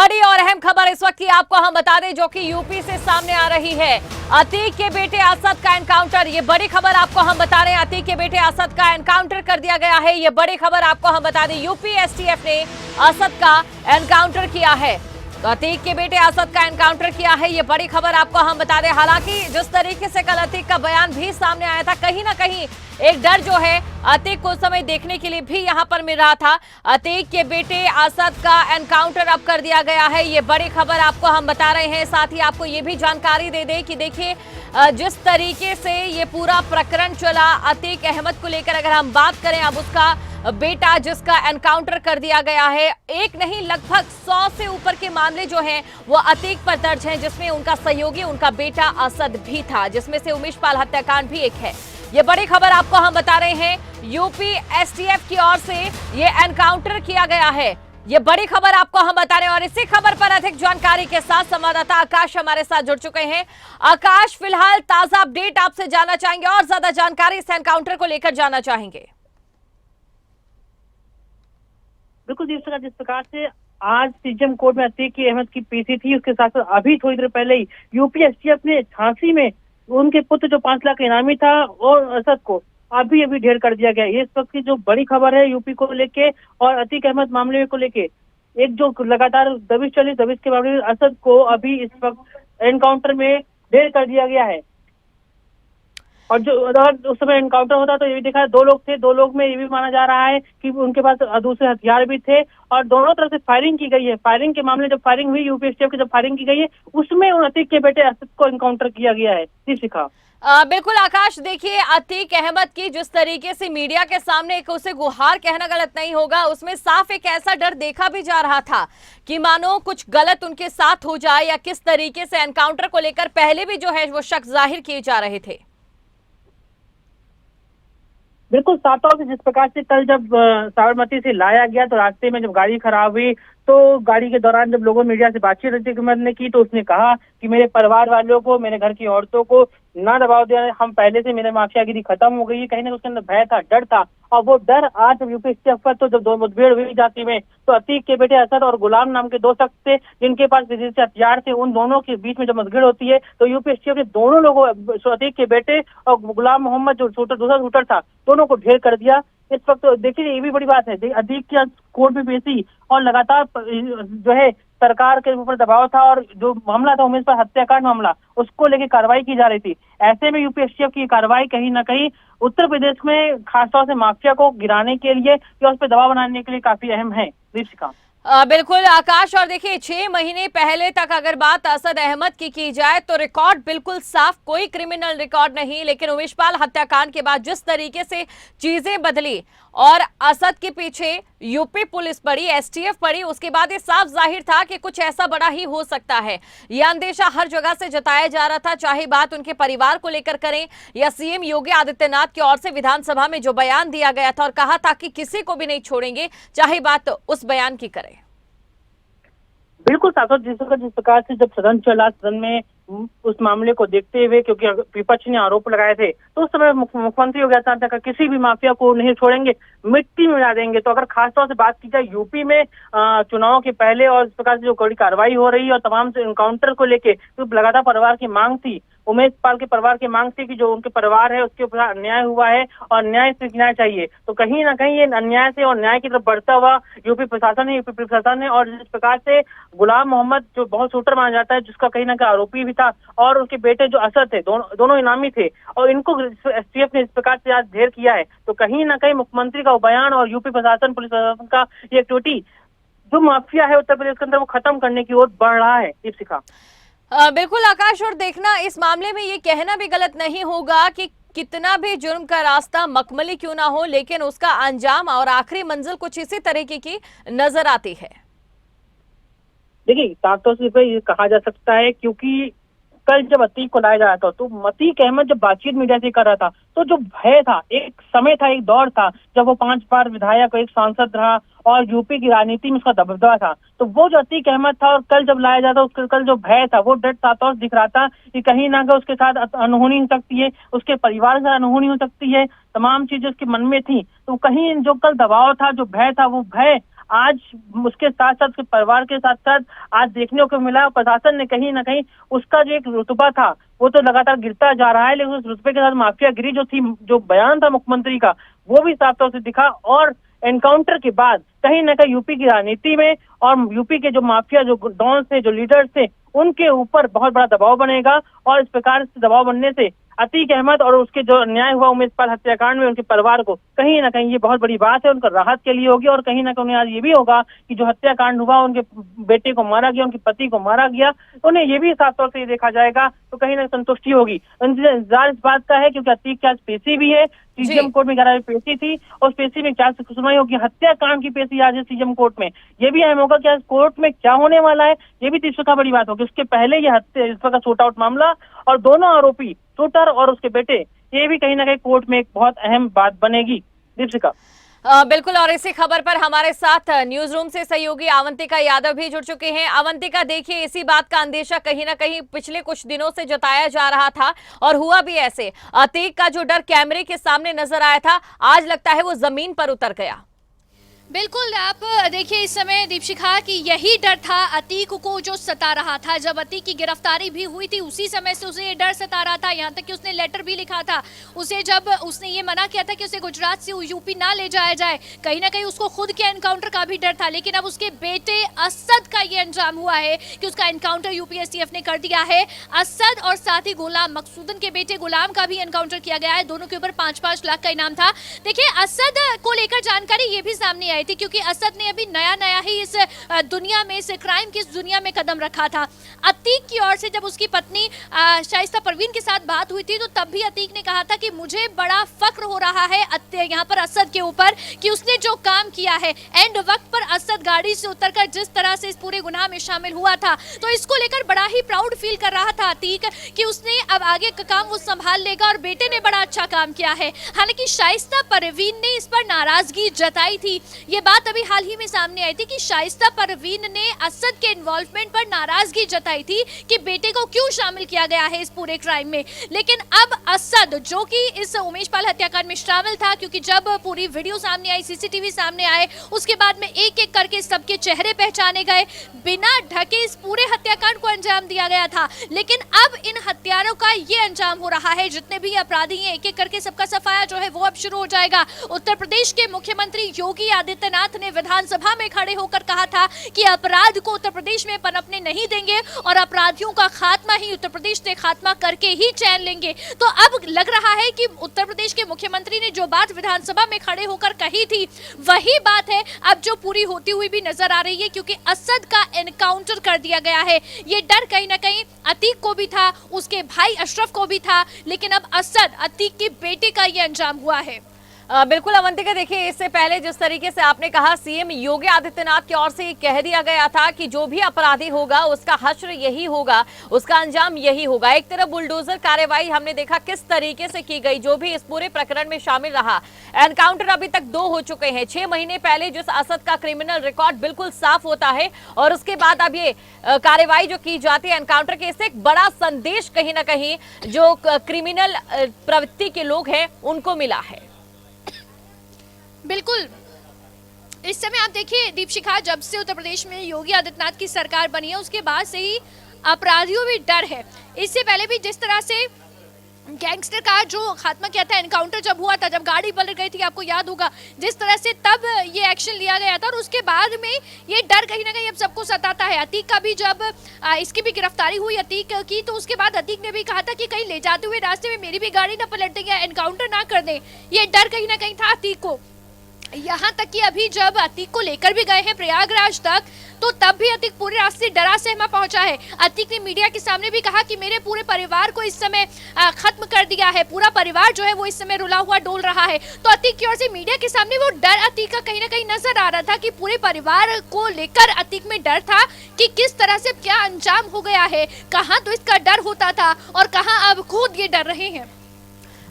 बड़ी और अहम खबर इस वक्त की आपको हम बता दें, जो कि यूपी से सामने आ रही है। अतीक के बेटे असद का एनकाउंटर, ये बड़ी खबर आपको हम बता रहे हैं। अतीक के बेटे असद का एनकाउंटर कर दिया गया है, ये बड़ी खबर आपको हम बता दें। यूपी एसटीएफ ने असद का एनकाउंटर किया है, तो अतीक के बेटे असद का एनकाउंटर किया है, ये बड़ी खबर आपको हम बता दें। हालांकि जिस तरीके से कल अतीक का बयान भी सामने आया था, कहीं ना कहीं एक डर जो है अतीक को उस समय देखने के लिए भी यहां पर मिल रहा था। अतीक के बेटे असद का एनकाउंटर अब कर दिया गया है, ये बड़ी खबर आपको हम बता रहे हैं। साथ ही आपको ये भी जानकारी दे दें कि देखिए, जिस तरीके से ये पूरा प्रकरण चला अतीक अहमद को लेकर, अगर हम बात करें अब उसका बेटा जिसका एनकाउंटर कर दिया गया है, एक नहीं लगभग 100 से ऊपर के मामले जो हैं वो अतीक पर दर्ज हैं, जिसमें उनका सहयोगी उनका बेटा असद भी था, जिसमें से उमेश पाल हत्याकांड भी एक है। ये बड़ी खबर आपको हम बता रहे हैं, यूपी एसटीएफ की ओर से ये एनकाउंटर किया गया है, ये बड़ी खबर आपको हम बता रहे हैं। और इसी खबर पर अधिक जानकारी के साथ संवाददाता आकाश हमारे साथ जुड़ चुके हैं। आकाश, फिलहाल ताजा अपडेट आपसे जानना चाहेंगे और ज्यादा जानकारी इस एनकाउंटर को लेकर जानना चाहेंगे। बिल्कुल जिस प्रकार से आज सीजेएम कोर्ट में अतीक अहमद की पेशी थी, उसके साथ साथ अभी थोड़ी देर पहले ही यूपी एसटीएफ ने झांसी में उनके पुत्र जो 5 लाख इनामी था और असद को अभी ढेर कर दिया गया। ये इस वक्त की जो बड़ी खबर है यूपी को लेके और अतीक अहमद मामले को लेके, एक जो लगातार दबिश चली, दबिश के मामले में असद को अभी इस वक्त एनकाउंटर में ढेर कर दिया गया है। और जो उस समय एनकाउंटर होता तो ये भी देखा, 2 लोग थे, 2 लोग में ये भी माना जा रहा है कि उनके पास दूसरे हथियार भी थे और दोनों तरफ से फायरिंग की गई है। फायरिंग के मामले जब फायरिंग हुई, यूपी एसटीएफ की जब फायरिंग की गई है, उसमें उन अतीक के बेटे असद को एनकाउंटर किया गया है। जी शिखा। बिल्कुल आकाश, देखिए अतीक अहमद की जिस तरीके से मीडिया के सामने एक उसे गुहार कहना गलत नहीं होगा, उसमें साफ एक ऐसा डर देखा भी जा रहा था कि मानो कुछ गलत उनके साथ हो जाए, या किस तरीके से एनकाउंटर को लेकर पहले भी जो है वो शक जाहिर किए जा रहे थे। बिल्कुल साफ तौर से जिस प्रकार से कल जब साबरमती से लाया गया तो रास्ते में जब गाड़ी खराब हुई, तो गाड़ी के दौरान जब लोगों मीडिया से बातचीत अतीक अहमद ने की, तो उसने कहा कि मेरे परिवार वालों को, मेरे घर की औरतों को ना दबाव दिया, हम पहले से मेरे माफियागिरी खत्म हो गई है। कहीं ना उसके अंदर भय था, डर था, और वो डर आज जब यूपी एसटीएफ पर तो जब 2 मुठभेड़ हुई जाती में, तो अतीक के बेटे असद और गुलाम नाम के 2 शख्स थे जिनके पास विदेशी हथियार थे, उन दोनों के बीच में जब मुठभेड़ होती है तो यूपी एसटीएफ ने दोनों लोगों, अतीक के बेटे और गुलाम मोहम्मद जो दूसरा शूटर था, दोनों को ढेर कर दिया। इस वक्त देखिए ये भी बड़ी बात है, अतीक की कोर्ट में पेशी और लगातार जो है सरकार के ऊपर दबाव था, और जो मामला था उमेश पर हत्याकांड मामला, उसको लेके कार्रवाई की जा रही थी। ऐसे में यूपी एसटीएफ की कार्रवाई कहीं ना कहीं उत्तर प्रदेश में खासतौर से माफिया को गिराने के लिए या उस पर दबाव बनाने के लिए काफी अहम है। दीपिका। बिल्कुल आकाश, और देखिए 6 महीने पहले तक अगर बात असद अहमद की जाए तो रिकॉर्ड बिल्कुल साफ, कोई क्रिमिनल रिकॉर्ड नहीं, लेकिन उमेश पाल हत्याकांड के बाद जिस तरीके से चीजें बदली और असद के पीछे यूपी पुलिस पड़ी, एसटीएफ पड़ी, उसके बाद ये साफ जाहिर था कि कुछ ऐसा बड़ा ही हो सकता है। यह अंदेशा हर जगह से जताया जा रहा था, चाहे बात उनके परिवार को लेकर करें या सीएम योगी आदित्यनाथ की ओर से विधानसभा में जो बयान दिया गया था और कहा था कि किसी को भी नहीं छोड़ेंगे, चाहे बात उस बयान की करें। बिल्कुल साथ जिस प्रकार से जब सदन चला, सदन में उस मामले को देखते हुए, क्योंकि विपक्ष ने आरोप लगाए थे, तो उस समय मुख्यमंत्री योगी आदित्यनाथ का किसी भी माफिया को नहीं छोड़ेंगे, मिट्टी में मिला देंगे। तो अगर खासतौर से बात की जाए यूपी में चुनाव के पहले और इस प्रकार से जो कड़ी कार्रवाई हो रही है और तमाम से एनकाउंटर को लेके तो लगातार परिवार की मांग थी, उमेश पाल के परिवार की मांग थी कि जो उनके परिवार है उसके ऊपर अन्याय हुआ है और न्याय से न्याय चाहिए। तो कहीं ना कहीं ये अन्याय से और न्याय की तरफ बढ़ता हुआ यूपी प्रशासन ने और जिस प्रकार से गुलाम मोहम्मद जो बहुत शूटर माना जाता है, जिसका कहीं ना कहीं आरोपी भी था, और उनके बेटे जो असद थे, दोनों इनामी थे, और इनको एसटीएफ ने इस प्रकार से आज ढेर किया है। तो कहीं ना कहीं मुख्यमंत्री का बयान और यूपी प्रशासन, पुलिस प्रशासन का ये एक्टिविटी जो माफिया है उत्तर प्रदेश के अंदर वो खत्म करने की ओर बढ़ रहा है। दीपिका। बिल्कुल आकाश, और देखना इस मामले में ये कहना भी गलत नहीं होगा कि कितना भी जुर्म का रास्ता मखमली क्यों ना हो, लेकिन उसका अंजाम और आखिरी मंजिल कुछ इसी तरीके की नजर आती है। देखिए साफ तौर से ये कहा जा सकता है, क्योंकि कल जब अतीक को लाया जा रहा था तो अतीक अहमद जब बातचीत मीडिया से कर रहा था, तो जो भय था, एक समय था, एक दौर था जब वो 5 बार विधायक, एक सांसद रहा और यूपी की राजनीति में उसका दबदबा था। तो वो जो अतीक अहमद था और कल जब लाया जाता, उसके कल जो भय था, वो डर साफ तौर से दिख रहा था कि कहीं ना कहीं उसके साथ अनहोनी हो सकती है, उसके परिवार से अनहोनी हो सकती है, तमाम चीजें उसके मन में थी। तो कहीं जो कल दबाव था, जो भय था, वो भय आज उसके साथ साथ उसके परिवार के साथ साथ आज देखने को मिला, प्रशासन ने कहीं ना कहीं उसका जो एक रुतबा था वो तो लगातार गिरता जा रहा है, लेकिन उस रुतबे के साथ माफियागिरी जो थी, जो बयान था मुख्यमंत्री का, वो भी साफ तौर से दिखा। और एनकाउंटर के बाद कहीं ना कहीं यूपी की राजनीति में और यूपी के जो माफिया, जो डॉन थे, जो लीडर्स थे, उनके ऊपर बहुत बड़ा दबाव बनेगा। और इस प्रकार से दबाव बनने से अतीक अहमद और उसके जो अन्याय हुआ उमेश पाल हत्याकांड में उनके परिवार को कहीं ना कहीं ये बहुत बड़ी बात है, उनका राहत के लिए होगी। और कहीं ना कहीं उन्हें आज ये भी होगा कि जो हत्याकांड हुआ, उनके बेटे को मारा गया, उनके पति को मारा गया, उन्हें ये भी साफ तौर से ये देखा जाएगा तो कहीं ना संतुष्टि होगी। इंतजार इस बात का है क्योंकि अतीक की आज पेशी भी है, सीजेएम कोर्ट में 11 पेशी थी और पेशी में क्या सुनवाई होगी, हत्याकांड की पेशी आज है सीजेएम कोर्ट में। ये भी अहम होगा कि आज कोर्ट में क्या होने वाला है, ये भी तीसरा बड़ी बात होगी। उसके पहले ये हत्या, इस का शूट आउट मामला और दोनों आरोपी शूटर और उसके बेटे, ये भी कहीं ना कहीं कोर्ट में एक बहुत अहम बात बनेगी। दीपिका बिल्कुल, और इसी खबर पर हमारे साथ न्यूज रूम से सहयोगी अवंतिका यादव भी जुड़ चुके हैं। अवंतिका, देखिए इसी बात का अंदेशा कहीं ना कहीं पिछले कुछ दिनों से जताया जा रहा था और हुआ भी ऐसे। अतीक का जो डर कैमरे के सामने नजर आया था, आज लगता है वो जमीन पर उतर गया। बिल्कुल, आप देखिए इस समय दीपशिखा कि यही डर था अतीक को जो सता रहा था। जब अतीक की गिरफ्तारी भी हुई थी उसी समय से उसे ये डर सता रहा था, यहाँ तक कि उसने लेटर भी लिखा था उसे, जब उसने ये मना किया था कि उसे गुजरात से यूपी ना ले जाया जाए। कहीं ना कहीं उसको खुद के एनकाउंटर का भी डर था, लेकिन अब उसके बेटे असद का ये अंजाम हुआ है कि उसका एनकाउंटर यूपीएसटीएफ ने कर दिया है। असद और साथ ही गुलाम मकसूदन के बेटे गुलाम का भी एनकाउंटर किया गया है। दोनों के ऊपर 5-5 लाख का इनाम था। देखिए, असद को लेकर जानकारी ये भी सामने आई थी क्योंकि असद ने अभी नया ही इस दुनिया में, इस क्राइम की इस दुनिया में कदम रखा था। अतीक की ओर से जब उसकी पत्नी शाइस्ता परवीन के साथ बात हुई थी तो तब भी अतीक ने कहा था कि मुझे बड़ा फक्र हो रहा है यहाँ पर असद के ऊपर कि उसने जो काम किया है। एंड वक्त पर असद गाड़ी से उतरकर जिस तरह से इस पूरे गुनाह में शामिल हुआ था, तो इसको लेकर बड़ा ही प्राउड फील कर रहा था अतीक कि उसने अब आगे का काम वो संभाल लेगा और बेटे ने बड़ा अच्छा काम किया है। हालांकि शाइस्ता परवीन ने इस पर नाराजगी जताई थी। ये बात अभी हाल ही में सामने आई थी कि शाइस्ता परवीन ने असद के इन्वॉल्वमेंट पर नाराजगी जताई थी कि बेटे को क्यों शामिल किया गया है इस पूरे क्राइम में। लेकिन अब असद, जो कि इस उमेश पाल हत्याकांड में शामिल था, क्योंकि जब पूरी वीडियो सामने आई, सीसीटीवी सामने आए, उसके बाद में एक एक करके सबके चेहरे पहचाने गए, बिना ढके इस पूरे हत्याकांड को अंजाम दिया गया था। लेकिन अब इन हत्यारों का ये अंजाम हो रहा है, जितने भी अपराधी हैं एक एक करके सबका सफाया जो है वो अब शुरू हो जाएगा। उत्तर प्रदेश के मुख्यमंत्री योगी आदित्यनाथ ने विधानसभा में खड़े होकर कहा था कि अपराध को उत्तर प्रदेश में पनपने नहीं देंगे और अपराधियों का खात्मा ही उत्तर प्रदेश से खात्मा करके ही चैन लेंगे। तो अब लग रहा है कि उत्तर प्रदेश के मुख्यमंत्री ने जो बात विधानसभा में खड़े होकर कही थी वही बात है अब जो पूरी होती हुई भी नजर आ रही है, क्योंकि असद का एनकाउंटर कर दिया गया है। ये डर कहीं ना कहीं अतीक को भी था, उसके भाई अशरफ को भी था, लेकिन अब असद, अतीक के बेटे का ये अंजाम हुआ है। बिल्कुल अवंतिका, देखिए इससे पहले जिस तरीके से आपने कहा, सीएम योगी आदित्यनाथ की ओर से कह दिया गया था कि जो भी अपराधी होगा उसका हश्र यही होगा, उसका अंजाम यही होगा। एक तरफ बुलडोजर कार्रवाई हमने देखा किस तरीके से की गई, जो भी इस पूरे प्रकरण में शामिल रहा। एनकाउंटर अभी तक 2 हो चुके हैं। 6 महीने पहले जिस असद का क्रिमिनल रिकॉर्ड बिल्कुल साफ होता है और उसके बाद अब ये कार्रवाई जो की जाती है एनकाउंटर के, इससे एक बड़ा संदेश कहीं ना कहीं जो क्रिमिनल प्रवृत्ति के लोग हैं उनको मिला है। बिल्कुल, इस समय आप देखिए दीपशिखा, जब से उत्तर प्रदेश में योगी आदित्यनाथ की सरकार बनी है उसके बाद से ही अपराधियों में डर है। इससे पहले भी जिस तरह से गैंगस्टर का जो खात्मा किया था, एनकाउंटर जब हुआ था, जब गाड़ी पलट गई थी, आपको याद होगा, जिस तरह से तब ये एक्शन लिया गया था और उसके बाद में ये डर कहीं ना कहीं अब सबको सताता है। अतीक का भी जब इसकी भी गिरफ्तारी हुई अतीक की, तो उसके बाद अतीक ने भी कहा था कि कहीं ले जाते हुए रास्ते में मेरी भी गाड़ी ना पलट दें या एनकाउंटर ना कर दें। ये डर कहीं ना कहीं था अतीक को। यहाँ तक कि अभी जब अतीक को लेकर भी गए हैं प्रयागराज तक, तो तब भी अतीक पूरे रास्ते डरा सहमा पहुंचा है। अतीक ने मीडिया के सामने भी कहा कि मेरे पूरे परिवार को इस समय खत्म कर दिया है, पूरा परिवार जो है वो इस समय रुला हुआ डोल रहा है। तो अतीक की ओर से मीडिया के सामने वो डर अतीक का कहीं ना कहीं नजर आ रहा था कि पूरे परिवार को लेकर अतीक में डर था कि किस तरह से क्या अंजाम हो गया है। कहाँ तो इसका डर होता था और कहाँ अब खुद ये डर रहे हैं।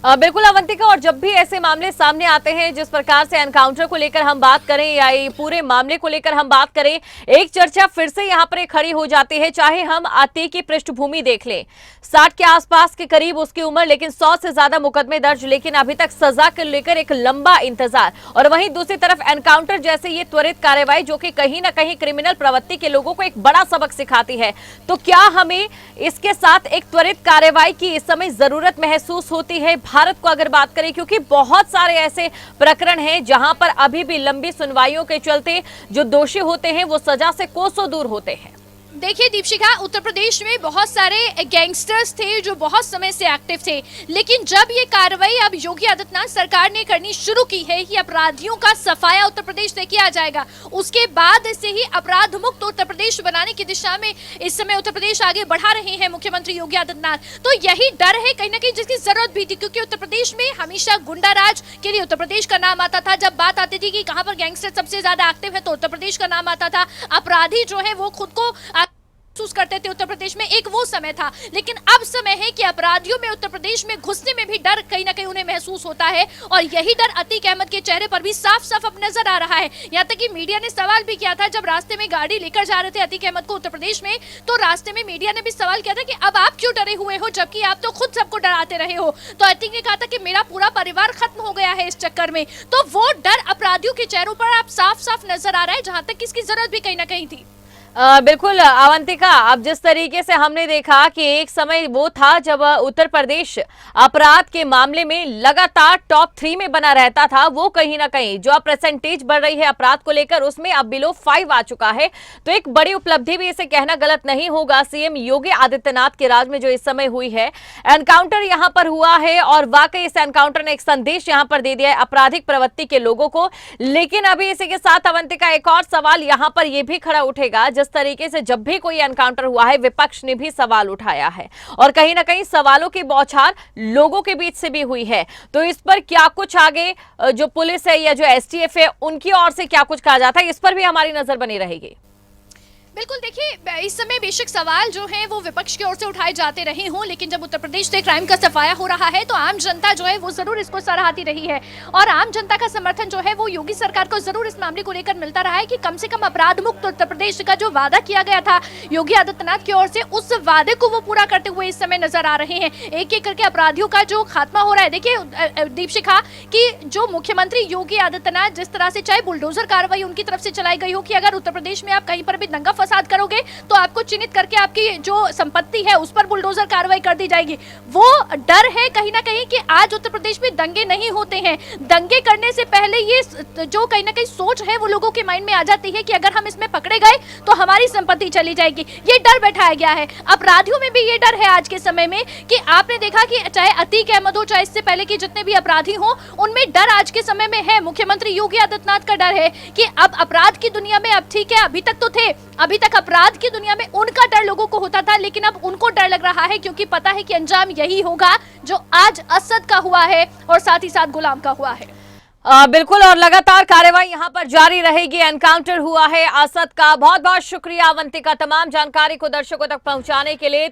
बिल्कुल अवंतिका, और जब भी ऐसे मामले सामने आते हैं, जिस प्रकार से एनकाउंटर को लेकर हम बात करें या ये पूरे मामले को लेकर हम बात करें, एक चर्चा फिर से यहाँ पर खड़ी हो जाती है। चाहे हम अतीक की पृष्ठभूमि देख लें, 60 के आसपास के करीब उसकी उम्र, लेकिन 100 से ज्यादा मुकदमे दर्ज, लेकिन अभी तक सजा को लेकर एक लंबा इंतजार। और वहीं दूसरी तरफ एनकाउंटर जैसे ये त्वरित कार्रवाई जो कि कहीं ना कहीं क्रिमिनल प्रवृत्ति के लोगों को एक बड़ा सबक सिखाती है। तो क्या हमें इसके साथ एक त्वरित कार्रवाई की इस समय जरूरत महसूस होती है भारत को अगर बात करें, क्योंकि बहुत सारे ऐसे प्रकरण हैं जहां पर अभी भी लंबी सुनवाइयों के चलते जो दोषी होते हैं वो सजा से कोसों दूर होते हैं। देखिए दीपशिखा, उत्तर प्रदेश में बहुत सारे गैंगस्टर्स थे जो बहुत समय से एक्टिव थे, लेकिन जब ये कार्रवाई अब योगी आदित्यनाथ सरकार ने करनी शुरू की है कि अपराधियों का सफाया उत्तर प्रदेश से किया जाएगा, उसके बाद से ही अपराध मुक्त उत्तर प्रदेश बनाने की दिशा में इस समय उत्तर प्रदेश आगे बढ़ा रहे हैं मुख्यमंत्री योगी आदित्यनाथ। तो यही डर है कहीं ना कहीं जिसकी जरूरत भी थी, क्योंकि उत्तर प्रदेश में हमेशा गुंडा राज के लिए उत्तर प्रदेश का नाम आता था। जब बात आती थी कि कहां पर गैंगस्टर सबसे ज्यादा एक्टिव है तो उत्तर प्रदेश का नाम आता था। अपराधी जो है वो खुद को महसूस करते थे उत्तर प्रदेश में, एक वो समय था। लेकिन अब समय है कि अपराधियों में उत्तर प्रदेश में घुसने में भी डर कहीं ना कहीं उन्हें महसूस होता है, और यही डर अतीक अहमद के चेहरे पर भी साफ साफ अब नजर आ रहा है। यहाँ तक कि मीडिया ने सवाल भी किया था, जब रास्ते में गाड़ी लेकर जा रहे थे अतीक अहमद को उत्तर प्रदेश में, तो रास्ते में मीडिया ने भी सवाल किया था कि अब आप क्यों डरे हुए हो, जबकि आप तो खुद सबको डराते रहे हो। तो अतीक ने कहा था कि मेरा पूरा परिवार खत्म हो गया है इस चक्कर में। तो वो डर अपराधियों के चेहरों पर अब साफ साफ नजर आ रहा है, जहां तक इसकी जरूरत भी कहीं ना कहीं थी। बिल्कुल अवंतिका, अब जिस तरीके से हमने देखा कि एक समय वो था जब उत्तर प्रदेश अपराध के मामले में लगातार टॉप 3 में बना रहता था, वो कहीं ना कहीं जो परसेंटेज बढ़ रही है अपराध को लेकर उसमें अब बिलो 5 आ चुका है। तो एक बड़ी उपलब्धि भी इसे कहना गलत नहीं होगा सीएम योगी आदित्यनाथ के राज में जो इस समय हुई है। एनकाउंटर यहां पर हुआ है और वाकई इस एनकाउंटर ने एक संदेश यहां पर दे दिया है आपराधिक प्रवृत्ति के लोगों को। लेकिन अभी इसी के साथ अवंतिका एक और सवाल यहां पर यह भी खड़ा उठेगा, जिस तरीके से जब भी कोई एनकाउंटर हुआ है विपक्ष ने भी सवाल उठाया है और कहीं ना कहीं सवालों की बौछार लोगों के बीच से भी हुई है। तो इस पर क्या कुछ आगे जो पुलिस है या जो एसटीएफ है उनकी ओर से क्या कुछ कहा जाता है, इस पर भी हमारी नजर बनी रहेगी। बिल्कुल, देखिए इस समय बेशक सवाल जो है वो विपक्ष की ओर से उठाए जाते रहे हों, लेकिन जब उत्तर प्रदेश से क्राइम का सफाया हो रहा है तो आम जनता जो है वो जरूर इसको सराहती रही है, और आम जनता का समर्थन जो है वो योगी सरकार को जरूर इस मामले को लेकर मिलता रहा है कि कम से कम अपराध मुक्त उत्तर प्रदेश का जो वादा किया गया था योगी आदित्यनाथ की ओर से, उस वादे को वो पूरा करते हुए इस समय नजर आ रहे हैं। एक एक करके अपराधियों का जो खात्मा हो रहा है। देखिए दीपशिखा, कि जो मुख्यमंत्री योगी आदित्यनाथ जिस तरह से, चाहे बुलडोजर कार्रवाई उनकी तरफ से चलाई गई हो कि अगर उत्तर प्रदेश में आप कहीं पर भी दंगा फसाद करोगे तो आपको चिन्हित करके आपकी जो संपत्ति है उस पर बुलडोजर कार्रवाई कर दी जाएगी, वो डर है कहीं ना कहीं कि आज उत्तर प्रदेश में दंगे नहीं होते हैं। दंगे करने से पहले ये जो कहीं ना कहीं सोच है वो लोगों के माइंड में आ जाती है कि अगर हम इसमें पकड़े गए तो हमारी संपत्ति चली जाएगी। ये डर बैठाया गया है। अपराधियों में भी ये डर है आज के समय में कि आपने देखा कि चाहे अतीक अहमद हो, चाहे इससे पहले के जितने भी अपराधी हो, उनमें डर आज के समय में है। मुख्यमंत्री योगी आदित्यनाथ का डर है कि अब अपराध की दुनिया में, अब ठीक है अभी तक तो थे, अभी तक अपराध की दुनिया में उनका डर लोगों को होता था, लेकिन अब उनको डर लग रहा है क्योंकि पता है कि अंजाम यही होगा जो आज असद का हुआ है और साथ ही साथ गुलाम का हुआ है। बिल्कुल, और लगातार कार्रवाई यहां पर जारी रहेगी। एनकाउंटर हुआ है असद का। बहुत बहुत शुक्रिया अवंतिका तमाम जानकारी को दर्शकों तक पहुंचाने के लिए।